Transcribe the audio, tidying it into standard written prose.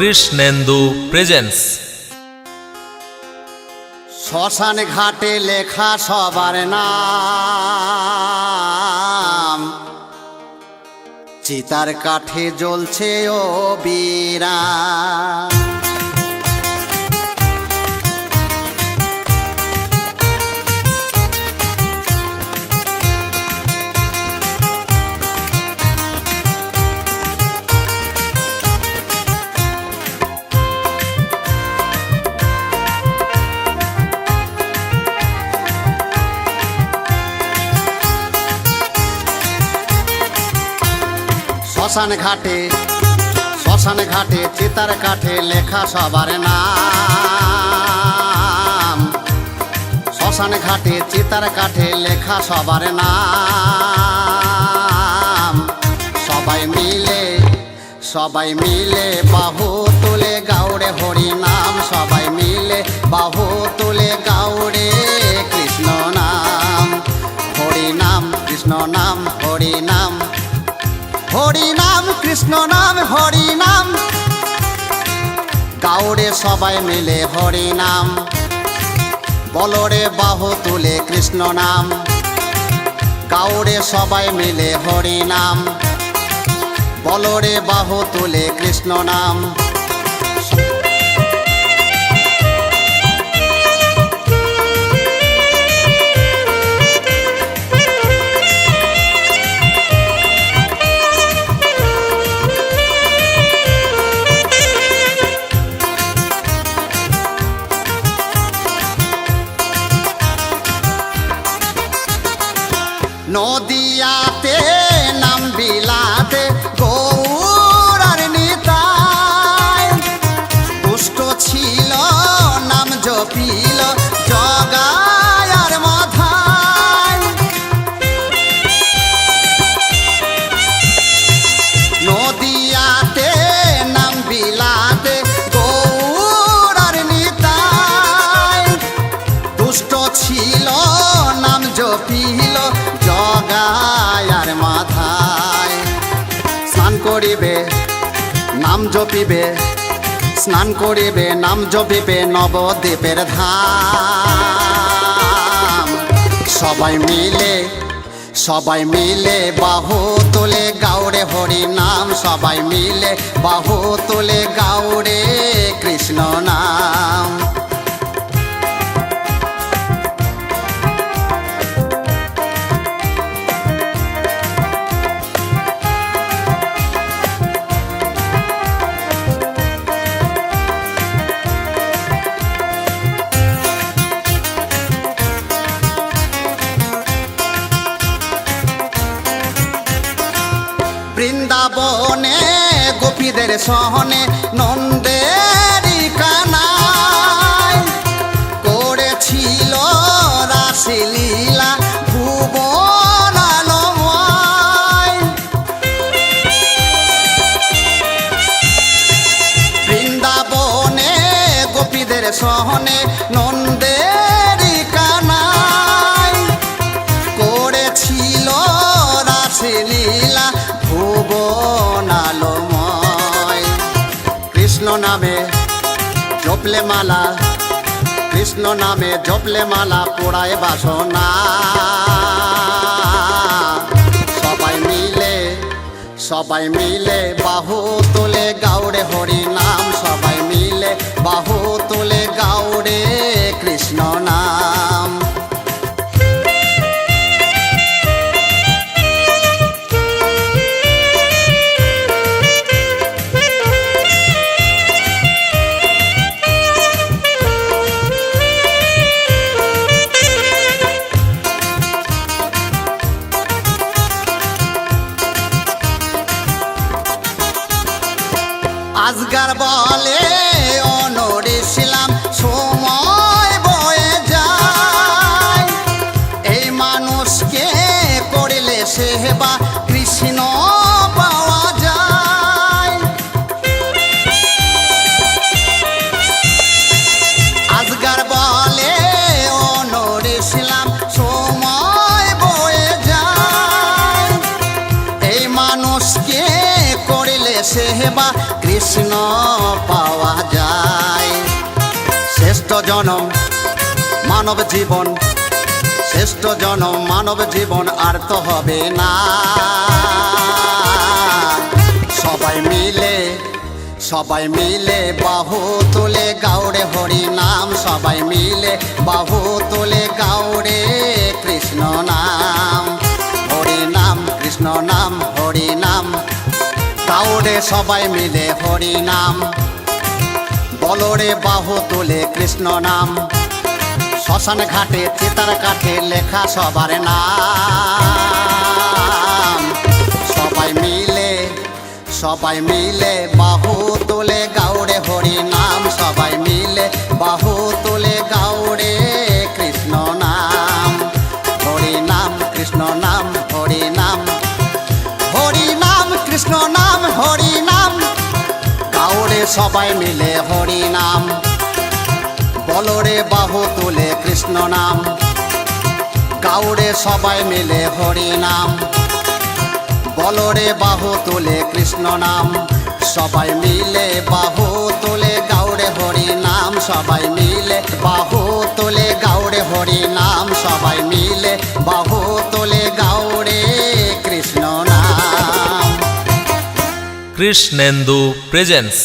Krishnendu presence. শ্মশান ঘাটে লেখা সবার নাম, চিতার কাঠে জ্বলছে ও বীরা। শ্মশান ঘাটে চিতার কাঠে লেখা সবার নাম, শ্মশান ঘাটে চিতার কাঠে লেখা সবার নাম। সবাই মিলে বাহু তুলে গাউড়ে হরি নাম, সবাই মিলে বাহু তুলে গাউড়ে কৃষ্ণ নাম। হরি নাম কৃষ্ণ নাম হরি নাম, হরি নাম কৃষ্ণ নাম হরি নাম, গাউড়ে সবাই মিলে হরি নাম। বলরে বাহু তুলে কৃষ্ণ নাম, গাউড়ে সবাই মিলে হরি নাম। বলরে বাহু তুলে কৃষ্ণ নাম। নদিয়াতে নাম বিলাতে গৌর আর নিতাই, দুষ্ট ছিল নাম জপিল জগায় আর মাথায়। নদিয়াতে নাম বিলাতে গৌর আর নিতাই, দুষ্ট ছিল নাম জপিল জগায়ার মাথায়। স্নান করিবে নাম জপিবে, স্নান করিবে নাম জপিবে নবদ্বীপের ধাম। সবাই মিলে বাহু তোলে গাউড়ে হরি নাম, সবাই মিলে বাহু তোলে গাউড়ে কৃষ্ণ নাম। বৃন্দাবনে গোপীদের সহনে নন্দেরি কানায়, করেছিল রাসলীলা ভুবন আলময়। বৃন্দাবনে গোপীদের সহনে নন্দেরি কানায়, করেছিল রাসলীলা ভুবন আলময়। কৃষ্ণ নামে জপলে মালা, কৃষ্ণ নামে জপলে মালা পোড়ায় বাসনা। সবাই মিলে বাহু তোলে গাউড়ে হরি নাম, সবাই মিলে বাহু তোলে গাউড়ে কৃষ্ণ নাম। আজগার বলে অনড়েছিলাম সময় বয়ে যায়, এই মানুষকে করলে সেবা কৃষ্ণ পাওয়া যায়। আজগার বলে অনড়েছিলাম সময় বয়ে যায়, এই মানুষকে করলে সেবা কৃষ্ণ পাওয়া যায়। শ্রেষ্ঠ জনম মানব জীবন, শ্রেষ্ঠ জনম মানব জীবন আর তো হবে না। সবাই মিলে বাহু তুলে গাউড়ে হরি নাম, সবাই মিলে বাহু তুলে গাউড়ে কৃষ্ণ নাম। হরি নাম কৃষ্ণ নাম হরি নাম, গাউড়ে সবাই মিলে হরি নাম। বলরে বাহু তুলে কৃষ্ণ নাম, শ্মশান ঘাটে চিতার কাঠে লেখা সবার নাম। সবাই মিলে বাহু তুলে গাউড়ে হরি নাম, সবাই মিলে বাহু তুলে গাউড়ে কৃষ্ণ নাম। হরি নাম কৃষ্ণ নাম হরি নাম, হরি নাম কৃষ্ণ নাম হরি নাম, গাউড়ে সবাই মিলে হরি নাম। বলরে বাহু তুলে কৃষ্ণ নাম, গাউড়ে সবাই মিলে হরি নাম। বলরে বাহু তুলে কৃষ্ণ নাম, সবাই মিলে বাহু তুলে গাউড়ে হরি নাম, সবাই মিলে বাহু তুলে গাউড়ে হরি নাম, সবাই মিলে বাহু তুলে গাউড়ে কৃষ্ণ নাম। কৃষ্ণেন্দু প্রেজেন্স।